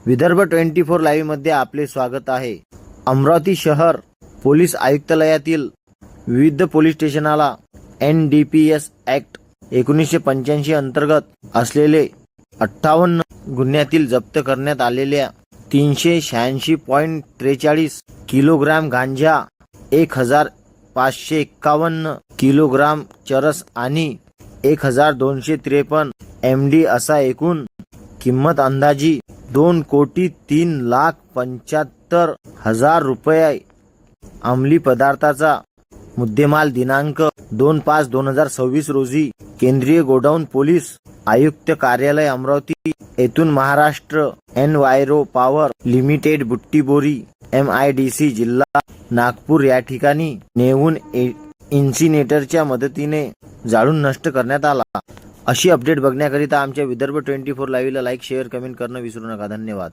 Vidarbha 24 live मध्ये आपले स्वागत आहे। अमरावती शहर पोलीस आयुक्तालयातील विविध पोलीस स्टेशनाला NDPS ॲक्ट 1985 अंतर्गत असलेले 58 गुन्ह्यातील जप्त करण्यात आलेल्या 386.43 किलोग्राम गांजा, 1551 किलोग्राम चरस आणि 1253 MD असा एकूण किंमत अंदाजी 2,03,75,000 रुपये अंमली पदार्थाचा मुद्देमाल दिनांक 2/5/2026 रोजी केंद्रीय गोडाऊन पोलीस आयुक्त कार्यालय अमरावती येथून Maharashtra enviro power limited Butibori MIDC जिल्हा नागपूर या ठिकाणी नेऊन इन्सिनेटरच्या मदतीने जाळून नष्ट करण्यात आला। अशी अपडेट बघण्याकरिता आमच्या विदर्भ 24 लाईव्हला लाईक, शेअर, कमेंट करणं विसरू नका। धन्यवाद।